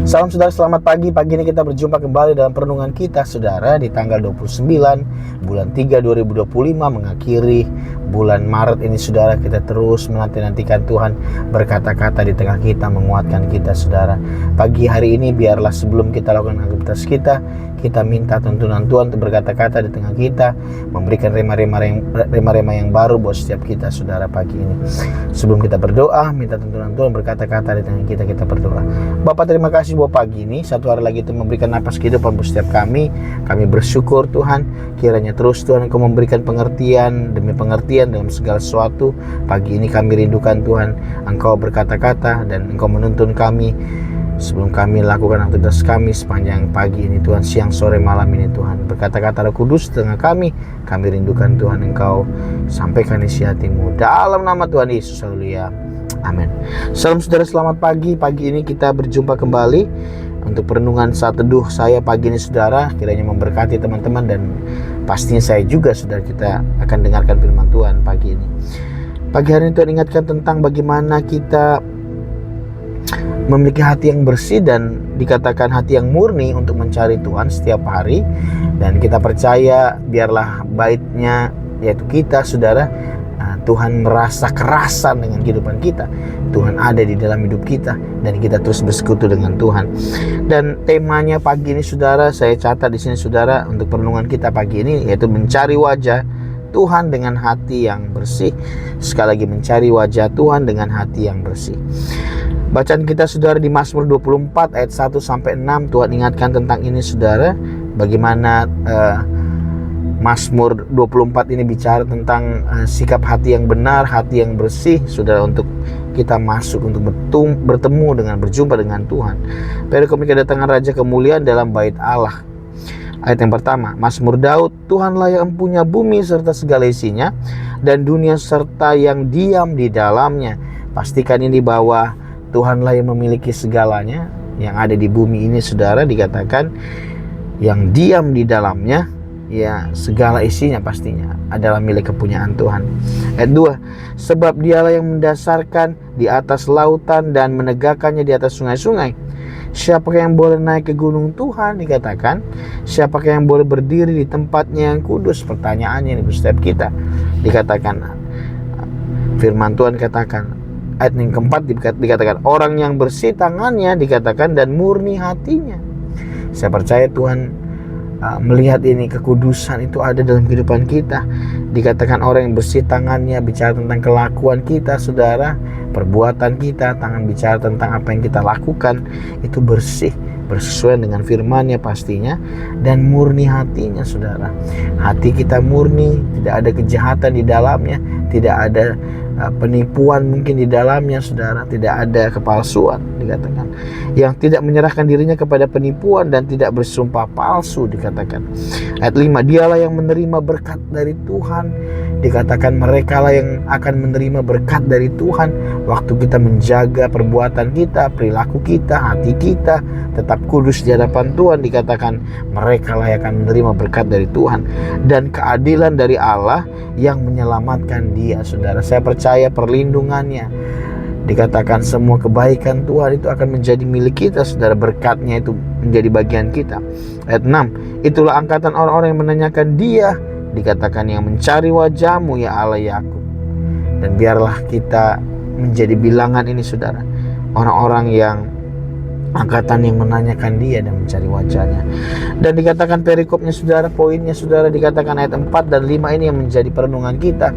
Salam saudara, selamat pagi. Pagi ini kita berjumpa kembali dalam perenungan kita saudara di tanggal 29 bulan 3 2025 mengakhiri bulan Maret ini saudara. Kita terus menanti-nantikan Tuhan berkata-kata di tengah kita, menguatkan kita saudara. Pagi hari ini biarlah sebelum kita lakukan aktivitas kita minta tuntunan Tuhan untuk berkata-kata di tengah kita, memberikan rema-rema yang baru buat setiap kita saudara pagi ini. Sebelum kita berdoa, minta tuntunan Tuhan berkata-kata di tengah kita berdoa. Bapak, terima kasih buat pagi ini, satu hari lagi itu memberikan napas kehidupan buat setiap kami. Kami bersyukur Tuhan, kiranya terus Tuhan Engkau memberikan pengertian demi pengertian dalam segala sesuatu. Pagi ini kami rindukan Tuhan, Engkau berkata-kata dan Engkau menuntun kami sebelum kami lakukan aktivitas kami sepanjang pagi ini Tuhan, siang, sore, malam ini Tuhan. Berkata-kata Roh Kudus tengah kami rindukan Tuhan Engkau sampaikan isi hati-Mu dalam nama Tuhan Yesus, haleluya, amin. Salam saudara, selamat pagi. Pagi ini kita berjumpa kembali untuk perenungan saat teduh saya pagi ini saudara. Kiranya memberkati teman-teman dan pastinya saya juga saudara, kita akan dengarkan firman Tuhan pagi ini. Pagi hari ini Tuhan ingatkan tentang bagaimana kita memiliki hati yang bersih dan dikatakan hati yang murni untuk mencari Tuhan setiap hari. Dan kita percaya biarlah baitnya, yaitu kita saudara, Tuhan merasa kerasan dengan kehidupan kita. Tuhan ada di dalam hidup kita dan kita terus bersekutu dengan Tuhan. Dan temanya pagi ini saudara, saya catat di sini saudara untuk perenungan kita pagi ini, yaitu mencari wajah Tuhan dengan hati yang bersih. Sekali lagi, mencari wajah Tuhan dengan hati yang bersih. Bacaan kita saudara di Mazmur 24 ayat 1 sampai 6. Tuhan ingatkan tentang ini saudara, bagaimana Mazmur 24 ini bicara tentang sikap hati yang benar, hati yang bersih saudara, untuk kita masuk untuk bertemu dengan, berjumpa dengan Tuhan. Perikop kedatangan Raja kemuliaan dalam bait Allah. Ayat yang pertama, Mazmur Daud. Tuhanlah yang punya bumi serta segala isinya, dan dunia serta yang diam di dalamnya. Pastikan ini bahwa Tuhanlah yang memiliki segalanya yang ada di bumi ini saudara. Dikatakan yang diam di dalamnya, ya segala isinya pastinya adalah milik kepunyaan Tuhan. Ayat 2, sebab Dialah yang mendasarkan di atas lautan dan menegakkannya di atas sungai-sungai. Siapakah yang boleh naik ke gunung Tuhan? Dikatakan, siapakah yang boleh berdiri di tempatnya yang kudus? Pertanyaannya ini setiap kita. Dikatakan, firman Tuhan katakan, ayat yang keempat dikatakan, orang yang bersih tangannya, dikatakan, dan murni hatinya. Saya percaya Tuhan melihat ini, kekudusan itu ada dalam kehidupan kita. Dikatakan orang yang bersih tangannya, bicara tentang kelakuan kita saudara, perbuatan kita, tangan bicara tentang apa yang kita lakukan, itu bersih, bersesuaian dengan firman-Nya pastinya, dan murni hatinya saudara. Hati kita murni, tidak ada kejahatan di dalamnya, tidak ada penipuan mungkin di dalamnya saudara, tidak ada kepalsuan. Dikatakan yang tidak menyerahkan dirinya kepada penipuan dan tidak bersumpah palsu. Dikatakan ayat 5, Dialah yang menerima berkat dari Tuhan. Dikatakan merekalah yang akan menerima berkat dari Tuhan waktu kita menjaga perbuatan kita, perilaku kita, hati kita tetap kudus di hadapan Tuhan. Dikatakan merekalah yang akan menerima berkat dari Tuhan dan keadilan dari Allah yang menyelamatkan dia saudara. Saya percaya perlindungannya. Dikatakan semua kebaikan Tuhan itu akan menjadi milik kita saudara, berkatnya itu menjadi bagian kita. Ayat 6, itulah angkatan orang-orang yang menanyakan Dia. Dikatakan yang mencari wajah-Mu ya Allah Yakub. Dan biarlah kita menjadi bilangan ini saudara, orang-orang yang angkatan yang menanyakan Dia dan mencari wajah-Nya. Dan dikatakan perikopnya saudara, poinnya saudara, dikatakan ayat 4 dan 5 ini yang menjadi perenungan kita.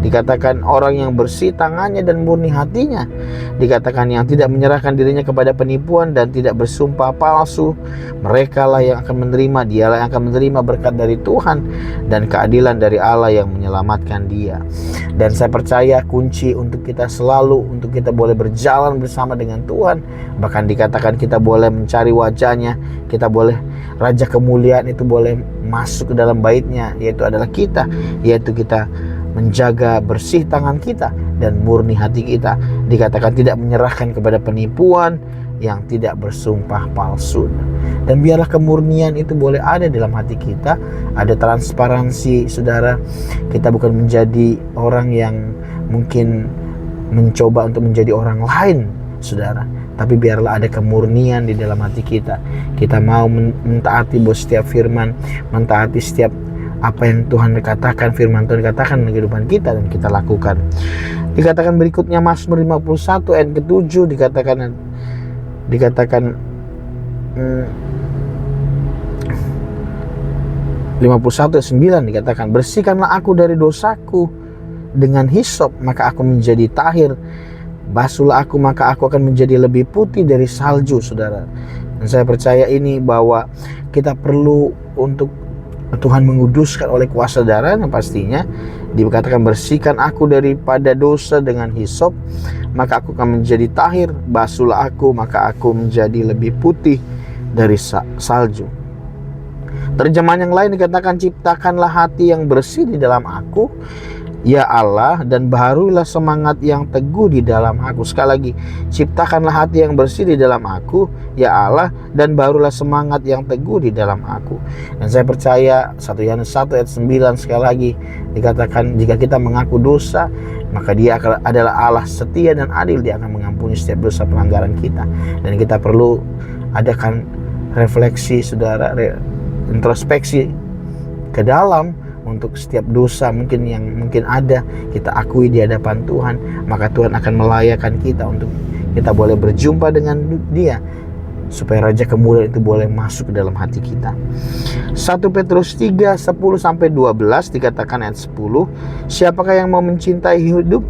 Dikatakan orang yang bersih tangannya dan murni hatinya. Dikatakan yang tidak menyerahkan dirinya kepada penipuan dan tidak bersumpah palsu. Merekalah yang akan menerima, Dialah yang akan menerima berkat dari Tuhan dan keadilan dari Allah yang menyelamatkan dia. Dan saya percaya kunci untuk kita selalu, untuk kita boleh berjalan bersama dengan Tuhan, bahkan dikatakan kita boleh mencari wajah-Nya, kita boleh, Raja kemuliaan itu boleh masuk ke dalam bait-Nya, yaitu adalah kita, yaitu kita menjaga bersih tangan kita dan murni hati kita. Dikatakan tidak menyerahkan kepada penipuan, yang tidak bersumpah palsu. Dan biarlah kemurnian itu boleh ada dalam hati kita, ada transparansi saudara. Kita bukan menjadi orang yang mungkin mencoba untuk menjadi orang lain saudara, tapi biarlah ada kemurnian di dalam hati kita. Kita mau mentaati buat setiap firman, mentaati setiap apa yang Tuhan katakan, firman Tuhan katakan dalam kehidupan kita, dan kita lakukan. Dikatakan berikutnya Mazmur 51 ayat ke-7 dikatakan 51 ayat 9 dikatakan, bersihkanlah aku dari dosaku dengan hisop, maka aku menjadi tahir. Basuhlah aku, maka aku akan menjadi lebih putih dari salju, saudara. Dan saya percaya ini bahwa kita perlu untuk Tuhan menguduskan oleh kuasa darahnya. Pastinya dikatakan bersihkan aku daripada dosa dengan hisop, maka aku akan menjadi tahir. Basuhlah aku, maka aku menjadi lebih putih dari salju. Terjemahan yang lain dikatakan, ciptakanlah hati yang bersih di dalam aku, ya Allah, dan baharulah semangat yang teguh di dalam aku. Sekali lagi, ciptakanlah hati yang bersih di dalam aku, ya Allah, dan baharulah semangat yang teguh di dalam aku. Dan saya percaya 1 Yohanes 1 ayat 9 sekali lagi dikatakan, jika kita mengaku dosa, maka Dia adalah Allah setia dan adil. Dia akan mengampuni setiap dosa pelanggaran kita. Dan kita perlu adakan refleksi, saudara, introspeksi ke dalam untuk setiap dosa mungkin yang ada, kita akui di hadapan Tuhan, maka Tuhan akan melayakkan kita untuk kita boleh berjumpa dengan Dia, supaya Raja kemuliaan itu boleh masuk ke dalam hati kita. 1 Petrus 3 10-12 dikatakan ayat 10, siapakah yang mau mencintai hidup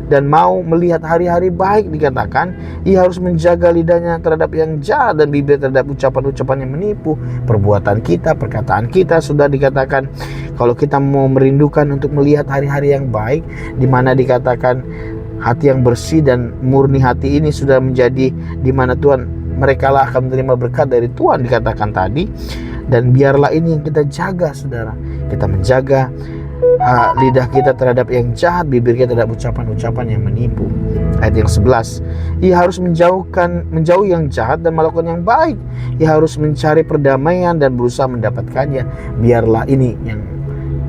dan mau melihat hari-hari baik, dikatakan ia harus menjaga lidahnya terhadap yang jahat dan bibir terhadap ucapan-ucapan yang menipu. Perbuatan kita, perkataan kita sudah dikatakan, kalau kita mau merindukan untuk melihat hari-hari yang baik, di mana dikatakan hati yang bersih dan murni hati ini sudah menjadi di mana Tuhan, mereka lah akan menerima berkat dari Tuhan, dikatakan tadi. Dan biarlah ini yang kita jaga, saudara. Kita menjaga lidah kita terhadap yang jahat, bibir kita terhadap ucapan-ucapan yang menipu. Ayat yang 11, ia harus menjauhi yang jahat dan melakukan yang baik. Ia harus mencari perdamaian dan berusaha mendapatkannya. Biarlah ini yang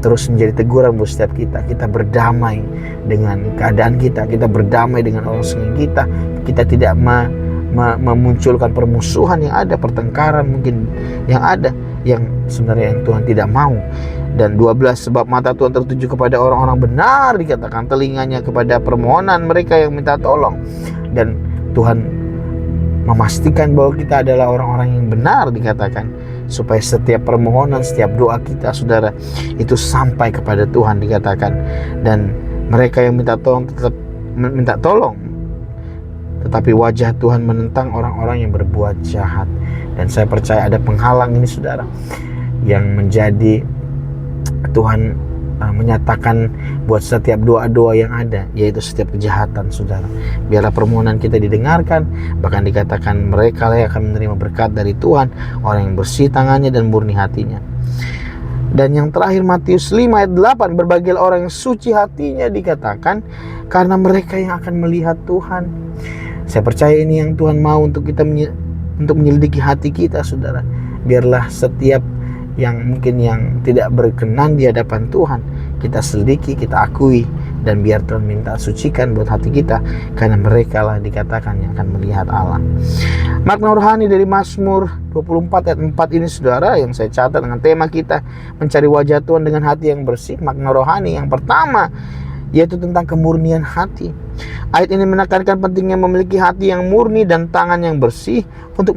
terus menjadi teguran buat setiap kita. Kita berdamai dengan keadaan kita, kita berdamai dengan orang sekeliling kita. Kita tidak memunculkan permusuhan yang ada, pertengkaran mungkin yang ada, yang sebenarnya yang Tuhan tidak mau. Dan 12, sebab mata Tuhan tertuju kepada orang-orang benar, dikatakan telinganya kepada permohonan mereka yang minta tolong. Dan Tuhan memastikan bahwa kita adalah orang-orang yang benar, dikatakan, supaya setiap permohonan, setiap doa kita, saudara, itu sampai kepada Tuhan, dikatakan. Dan mereka yang minta tolong tetap minta tolong, tetapi wajah Tuhan menentang orang-orang yang berbuat jahat. Dan saya percaya ada penghalang ini, saudara, yang menjadi Tuhan menyatakan buat setiap doa-doa yang ada, yaitu setiap kejahatan, saudara. Biarlah permohonan kita didengarkan, bahkan dikatakan mereka lah yang akan menerima berkat dari Tuhan, orang yang bersih tangannya dan murni hatinya. Dan yang terakhir Matius 5 ayat 8, berbahagialah orang yang suci hatinya, dikatakan, karena mereka yang akan melihat Tuhan. Saya percaya ini yang Tuhan mau untuk kita untuk menyelidiki hati kita, saudara. Biarlah setiap yang mungkin yang tidak berkenan di hadapan Tuhan, kita selidiki, kita akui, dan biar Tuhan minta sucikan buat hati kita, karena mereka lah dikatakan yang akan melihat Allah. Makna rohani dari Mazmur 24 ayat 4 ini, saudara, yang saya catat dengan tema kita, mencari wajah Tuhan dengan hati yang bersih. Makna rohani yang pertama yaitu tentang kemurnian hati. Ayat ini menekankan pentingnya memiliki hati yang murni dan tangan yang bersih untuk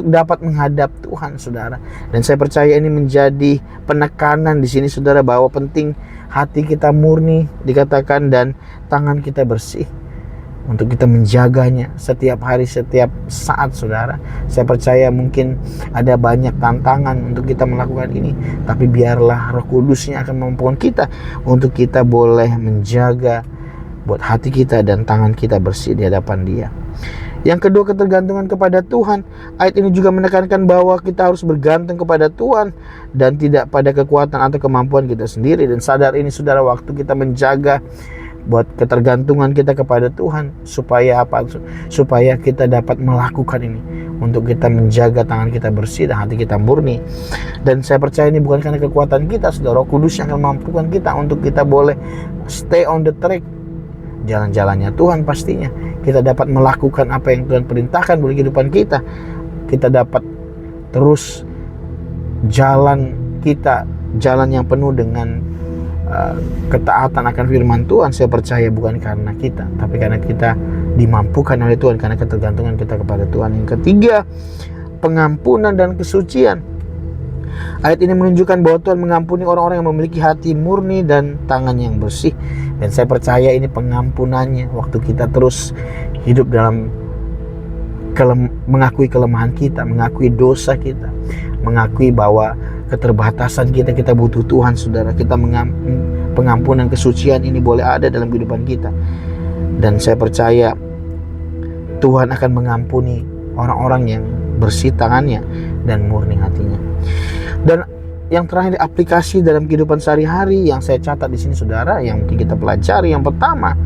dapat menghadap Tuhan, saudara. Dan saya percaya ini menjadi penekanan di sini, saudara, bahwa penting hati kita murni, dikatakan, dan tangan kita bersih untuk kita menjaganya setiap hari, setiap saat, saudara. Saya percaya mungkin ada banyak tantangan untuk kita melakukan ini, tapi biarlah Roh Kudusnya akan memampukan kita untuk kita boleh menjaga buat hati kita dan tangan kita bersih di hadapan Dia. Yang kedua, ketergantungan kepada Tuhan. Ayat ini juga menekankan bahwa kita harus bergantung kepada Tuhan dan tidak pada kekuatan atau kemampuan kita sendiri. Dan sadar ini, saudara, waktu kita menjaga buat ketergantungan kita kepada Tuhan, supaya apa? Supaya kita dapat melakukan ini, untuk kita menjaga tangan kita bersih dan hati kita murni. Dan saya percaya ini bukan karena kekuatan kita, saudara. Roh Kudus yang akan memampukan kita untuk kita boleh stay on the track, jalan-jalannya Tuhan pastinya. Kita dapat melakukan apa yang Tuhan perintahkan bagi kehidupan kita. Kita dapat terus jalan yang penuh dengan ketaatan akan firman Tuhan. Saya percaya bukan karena kita, tapi karena kita dimampukan oleh Tuhan, karena ketergantungan kita kepada Tuhan. Yang ketiga, pengampunan dan kesucian. Ayat ini menunjukkan bahwa Tuhan mengampuni orang-orang yang memiliki hati murni dan tangan yang bersih. Dan saya percaya ini pengampunannya waktu kita terus hidup dalam mengakui kelemahan kita, mengakui dosa kita, mengakui bahwa keterbatasan kita butuh Tuhan, saudara. Pengampunan kesucian ini boleh ada dalam kehidupan kita. Dan saya percaya Tuhan akan mengampuni orang-orang yang bersih tangannya dan murni hatinya. Dan yang terakhir, aplikasi dalam kehidupan sehari-hari yang saya catat di sini, saudara, yang mungkin kita pelajari. Yang pertama,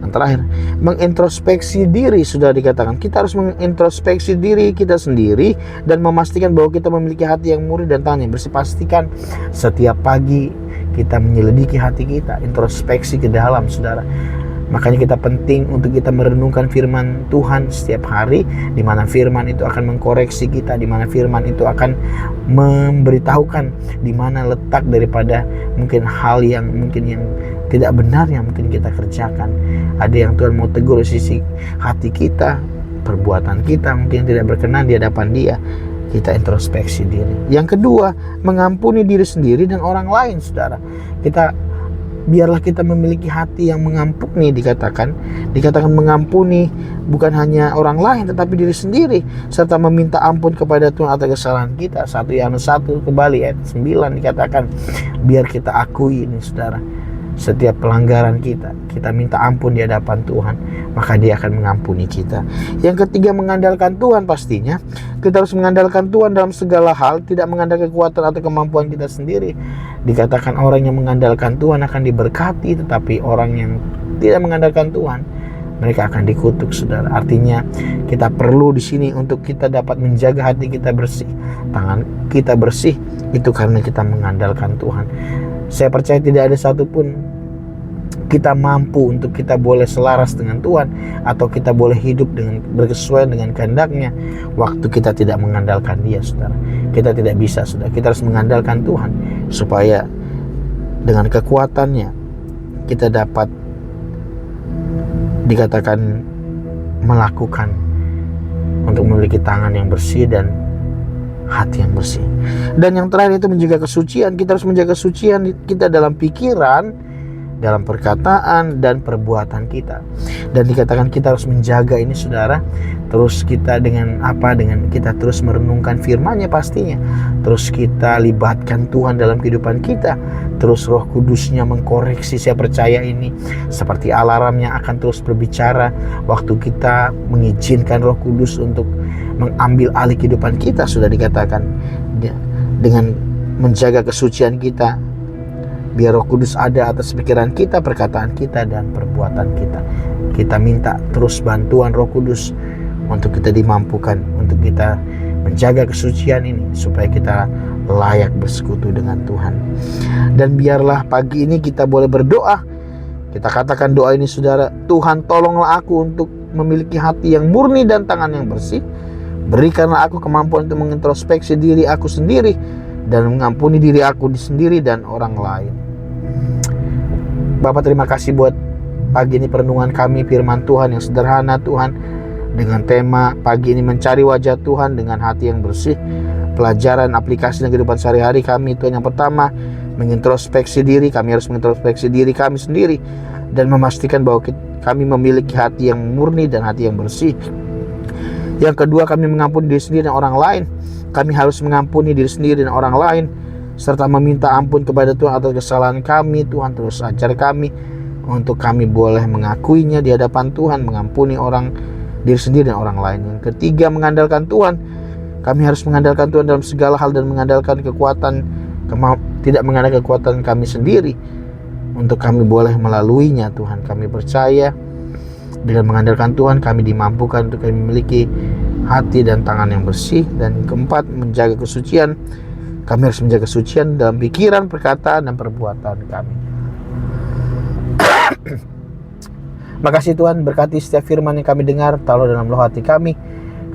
yang terakhir, mengintrospeksi diri. Sudah dikatakan kita harus mengintrospeksi diri kita sendiri dan memastikan bahwa kita memiliki hati yang murni dan tangan yang bersih. Pastikan setiap pagi kita menyelidiki hati kita, introspeksi ke dalam, saudara. Makanya kita penting untuk kita merenungkan firman Tuhan setiap hari, di mana firman itu akan mengkoreksi kita, di mana firman itu akan memberitahukan di mana letak daripada mungkin hal yang tidak benar yang mungkin kita kerjakan. Ada yang Tuhan mau tegur di sisi hati kita, perbuatan kita mungkin tidak berkenan di hadapan Dia. Kita introspeksi diri. Yang kedua, mengampuni diri sendiri dan orang lain, saudara. Biarlah kita memiliki hati yang mengampuni. Dikatakan mengampuni bukan hanya orang lain tetapi diri sendiri, serta meminta ampun kepada Tuhan atas kesalahan kita. 1 Yohanes 1 kembali ayat 9 dikatakan, biar kita akui ini, saudara, setiap pelanggaran kita minta ampun di hadapan Tuhan, maka Dia akan mengampuni kita. Yang ketiga, mengandalkan Tuhan. Pastinya kita harus mengandalkan Tuhan dalam segala hal, tidak mengandalkan kekuatan atau kemampuan kita sendiri. Dikatakan orang yang mengandalkan Tuhan akan diberkati, tetapi orang yang tidak mengandalkan Tuhan, mereka akan dikutuk, saudara. Artinya kita perlu di sini untuk kita dapat menjaga hati kita bersih, tangan kita bersih, itu karena kita mengandalkan Tuhan. Saya percaya tidak ada satupun kita mampu untuk kita boleh selaras dengan Tuhan, atau kita boleh hidup berkesesuaian dengan kehendak-Nya waktu kita tidak mengandalkan Dia, saudara. Kita tidak bisa, saudara. Kita harus mengandalkan Tuhan supaya dengan kekuatannya kita dapat dikatakan melakukan untuk memiliki tangan yang bersih dan hati yang bersih. Dan yang terakhir itu menjaga kesucian. Kita harus menjaga kesucian kita dalam pikiran, dalam perkataan dan perbuatan kita. Dan dikatakan kita harus menjaga ini, saudara. Terus kita dengan kita terus merenungkan firman-Nya pastinya. Terus kita libatkan Tuhan dalam kehidupan kita. Terus Roh Kudus-Nya mengkoreksi. Saya percaya ini seperti alarm yang akan terus berbicara waktu kita mengizinkan Roh Kudus untuk mengambil alih kehidupan kita. Sudah dikatakan dengan menjaga kesucian kita, biar Roh Kudus ada atas pikiran kita, perkataan kita, dan perbuatan kita. Kita minta terus bantuan Roh Kudus untuk kita dimampukan, untuk kita menjaga kesucian ini, supaya kita layak bersekutu dengan Tuhan. Dan biarlah pagi ini kita boleh berdoa. Kita katakan doa ini, saudara. Tuhan, tolonglah aku untuk memiliki hati yang murni dan tangan yang bersih. Berikanlah aku kemampuan untuk mengintrospeksi diri aku sendiri dan mengampuni diri aku sendiri dan orang lain. Bapak, terima kasih buat pagi ini perenungan kami, firman Tuhan yang sederhana, Tuhan, dengan tema pagi ini mencari wajah Tuhan dengan hati yang bersih. Pelajaran aplikasi dan kehidupan sehari-hari kami, Tuhan, yang pertama, mengintrospeksi diri. Kami harus mengintrospeksi diri kami sendiri dan memastikan bahwa kami memiliki hati yang murni dan hati yang bersih. Yang kedua, kami mengampuni diri sendiri dan orang lain. Kami harus mengampuni diri sendiri dan orang lain, serta meminta ampun kepada Tuhan atas kesalahan kami. Tuhan, terus ajar kami untuk kami boleh mengakuinya di hadapan Tuhan, mengampuni diri sendiri dan orang lain. Yang ketiga, mengandalkan Tuhan. Kami harus mengandalkan Tuhan dalam segala hal dan mengandalkan tidak mengandalkan kekuatan kami sendiri untuk kami boleh melaluinya. Tuhan, kami percaya dengan mengandalkan Tuhan kami dimampukan untuk kami memiliki hati dan tangan yang bersih. Dan keempat, menjaga kesucian. Kami harus menjaga kesucian dalam pikiran, perkataan, dan perbuatan kami. Makasih Tuhan, berkati setiap firman yang kami dengar, taruh dalam loh hati kami.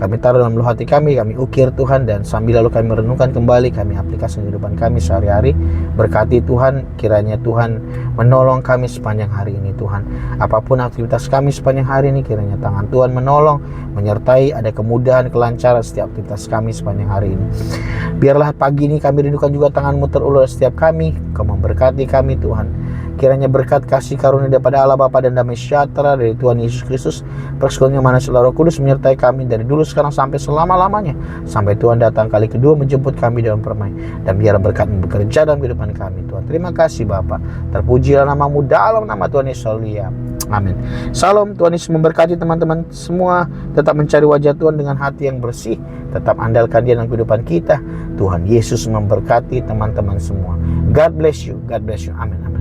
Kami taruh dalam loh hati kami ukir Tuhan, dan sambil lalu kami merenungkan kembali, kami aplikasi kehidupan kami sehari-hari. Berkati Tuhan, kiranya Tuhan menolong kami sepanjang hari ini Tuhan. Apapun aktivitas kami sepanjang hari ini, kiranya tangan Tuhan menolong, menyertai, ada kemudahan, kelancaran setiap aktivitas kami sepanjang hari ini. Biarlah pagi ini kami rindukan juga tangan-Mu terulur setiap kami, Kau memberkati kami Tuhan. Kiranya berkat kasih karunia daripada Allah Bapa dan damai sejahtera dari Tuhan Yesus Kristus, persekutuan mana Roh Kudus menyertai kami dari dulu sekarang sampai selama-lamanya, sampai Tuhan datang kali kedua menjemput kami dalam permai. Dan biar berkat-Mu bekerja dalam kehidupan kami Tuhan. Terima kasih Bapa. Terpujilah nama-Mu dalam nama Tuhan Yesus. Amin. Salam, Tuhan Yesus memberkati teman-teman semua. Tetap mencari wajah Tuhan dengan hati yang bersih. Tetap andalkan Dia dalam kehidupan kita. Tuhan Yesus memberkati teman-teman semua. God bless you. God bless you. Amin. Amin.